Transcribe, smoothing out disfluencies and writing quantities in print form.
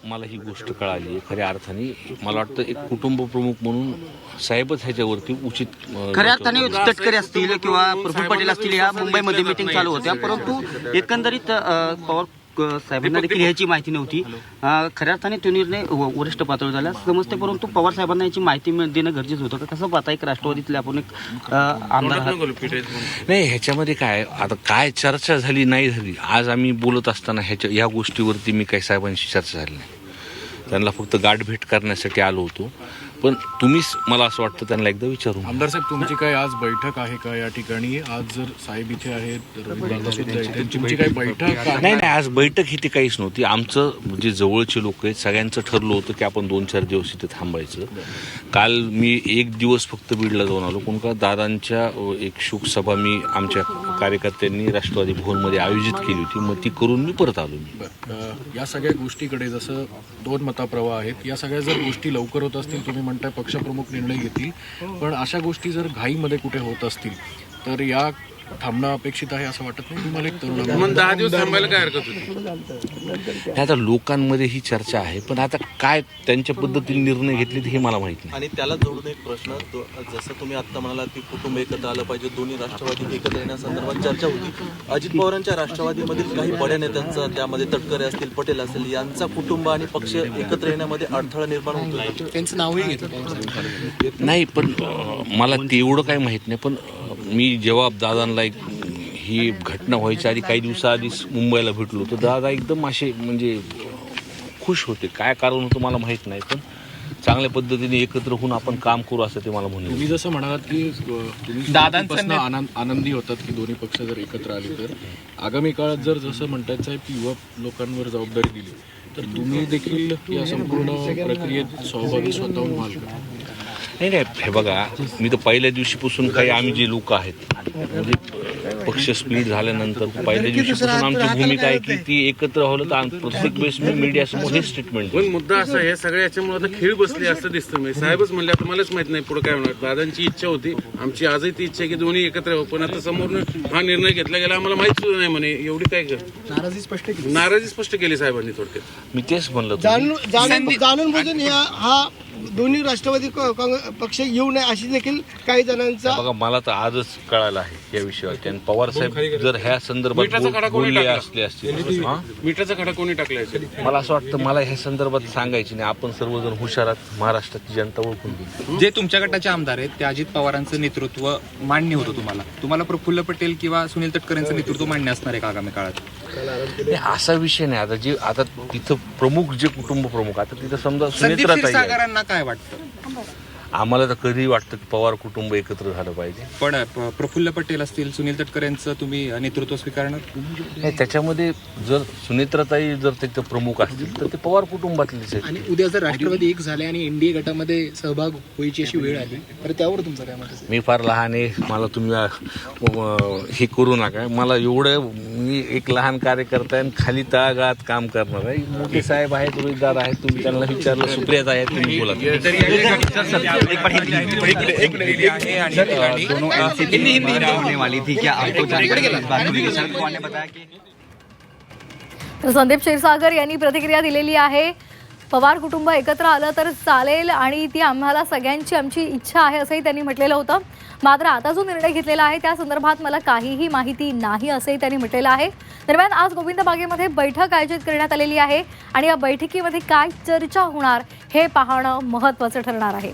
मला ही गोष्ट कळाली आहे खऱ्या अर्थाने. मला वाटतं एक कुटुंब प्रमुख म्हणून साहेबच ह्याच्यावरती उचित खऱ्या अर्थाने तटकरे असतील किंवा प्रफुल्ल पटेल असतील या मुंबईमध्ये मीटिंग चालू होत्या, परंतु एकंदरीत पवार साहेबांना देखील ह्याची माहिती नव्हती. खऱ्या अर्थाने तो निर्णय वरिष्ठ पातळीवर झाला समजते, परंतु पवार साहेबांना याची माहिती देणं गरजेचं होतं का? कसं पाहता एक राष्ट्रवादीतले आपण एक आमदार नाही, ह्याच्यामध्ये काय आता काय चर्चा झाली नाही झाली, आज आम्ही बोलत असताना ह्या गोष्टीवरती मी काही साहेबांशी चर्चा झाली नाही. त्यांना फक्त गाठभेट करण्यासाठी आलो होतो. पण तुम्हीच मला असं वाटतं त्यांना एकदा विचारू. आमदार साहेब, तुमची काय आज बैठक आहे का या ठिकाणी? आज जर साहेब इथे आहेत तर तुमची काही बैठक? नाही, आज बैठक इथे काहीच नव्हती. आमचं जे जवळचे लोक आहेत सगळ्यांचं ठरलं होतं की आपण 2-4 दिवस इथे थांबायचं. काल मी 1 दिवस फक्त बीडला जाऊन आलो. कोण का दादांच्या एक शोकसभा मी आमच्या कार्यकर्त्यांनी राष्ट्रवादी भवनमध्ये आयोजित केली होती, मग ती करून मी परत आलो. या सगळ्या गोष्टीकडे जसं 2 मताप्रवाह आहेत, या सगळ्या जर गोष्टी लवकर होत असतील, तुम्ही म्हणताय पक्षप्रमुख निर्णय घेतील, पण अशा गोष्टी जर घाईमध्ये कुठे होत असतील तर या थांबणं अपेक्षित आहे असं वाटत नाही तुम्हाला? एक तरुण 10 दिवस थांबायला काय हरकत होती? आता लोकांमध्ये ही चर्चा आहे, पण आता काय त्यांच्या पद्धतीने निर्णय घेतले हे मला माहित नाही. आणि त्याला जोडून एक प्रश्न, जसं तुम्ही आता म्हणाला की कुटुंब एकत्र आलं पाहिजे, दोन्ही राष्ट्रवादी एकत्र येण्यासंदर्भात चर्चा होती. अजित पवारांच्या राष्ट्रवादीमधील काही बड्या नेत्यांचा, त्यामध्ये तटकरे असतील, पटेल असतील, यांचा कुटुंब आणि पक्ष एकत्र येण्यामध्ये अडथळा निर्माण होतो. त्यांचं नावही घेतलं नाही, पण मला तेवढं काही माहीत नाही. पण मी जेव्हा दादांना ही घटना व्हायच्या आधी काही दिवसाआधी मुंबईला भेटलो तर दादा एकदम असे म्हणजे खुश होते. काय कारण होतं मला माहीत नाही, पण चांगल्या पद्धतीने एकत्र होऊन आपण काम करू असं ते मला म्हणलं. तुम्ही जसं म्हणालात की तुम्ही दादांपासून आनंदी होतात की दोन्ही पक्ष जर एकत्र आले, तर आगामी काळात जर जसं म्हणतात साहेब की युवा लोकांवर जबाबदारी दिली तर तुम्ही देखील या संपूर्ण प्रक्रियेत सहभागी स्वतःहून व्हाल का? नाही, हे बघा, मी तर पहिल्या दिवशीपासून काही आम्ही जे लोक आहेत म्हणजे पक्ष स्प्लिट झाल्यानंतर पहिल्या दिवशीपासून आमची भूमिका आहे की ती एकत्र व्हावं. तर प्रत्येक वेळेस मी मीडियासमोर हे स्टेटमेंट. पण मुद्दा असा आहे, सगळ्या याच्यामुळे आता खेळ बसली असं दिसतं. म्हणजे साहेबच म्हणले, आता मलाच माहित नाही पुढे काय होणार. दादांची इच्छा होती, आमची आजही ती इच्छा आहे की दोन्ही एकत्र व्हावं, पण आता समोर हा निर्णय घेतला गेला आम्हाला माहित सुद्धा नाही म्हणे. एवढी काय नाराजी स्पष्ट केली साहेबांनी थोडक्यात. मी तेच म्हणलं, जाणून बुजून हा दोन्ही राष्ट्रवादी पक्ष येऊ नये अशी देखील काही जणांचा. बघा, मला तर आजच कळालं आहे या विषयावर. आणि पवार साहेब जर ह्या संदर्भात बोलले असले असतील, मिठाचा खडा कोणी टाकलाय? मला असं वाटतं मला ह्या संदर्भात सांगायची नाही. आपण सर्वजण हुशारात, महाराष्ट्राची जनता ओळखून घेऊ. जे तुमच्या गटाचे आमदार आहेत ते अजित पवारांचं नेतृत्व मान्य होतं तुम्हाला प्रफुल्ल पटेल किंवा सुनील तटकरेंचं नेतृत्व मान्य असणार आहे का आगामी काळात? असा विषय नाही. आता तिथं प्रमुख जे कुटुंब प्रमुख, आता तिथं समजा सुनेत्राताई, काय वाटतं? आम्हाला तर कधी वाटतं की पवार कुटुंब एकत्र झालं पाहिजे. पण प्रफुल्ल पटेल असतील, सुनील तटकरेंचं तुम्ही नेतृत्व स्वीकारणार? नाही, त्याच्यामध्ये जर सुनेत्राताई जर तिथं प्रमुख असतील तर ते पवार कुटुंबातलेच आहेत. आणि उद्या जर राष्ट्रवादी एक झाले आणि एनडीए गटामध्ये सहभाग व्हायची अशी वेळ आली तर त्यावर तुमचं काय मत असेल? मी फार लहान आहे, मला तुम्ही हे करू नका. मला एवढं, मी एक लहान कार्यकर्ता आहे, खाली तळागाळात काम करणार आहे. मोठे साहेब आहेत, रोजगार आहेत, तुम्ही त्यांना विचारलं, सुप्रियात आहेत, तुम्ही बोला. तर संदीप क्षीरसागर यांनी प्रतिक्रिया दिलेली आहे. पवार कुटुंब एकत्र आलं तर चालेल आणि ती आम्हाला सगळ्यांची आमची इच्छा आहे असंही त्यांनी म्हटलेलं होतं. मात्र आता जो निर्णय घेतलेला आहे त्या संदर्भात मला काहीही माहिती नाही असंही त्यांनी म्हटलेलं आहे. दरम्यान आज गोविंद बागेमध्ये बैठक आयोजित करण्यात आलेली आहे आणि या बैठकीमध्ये काय चर्चा होणार हे पाहणं महत्त्वाचं ठरणार आहे.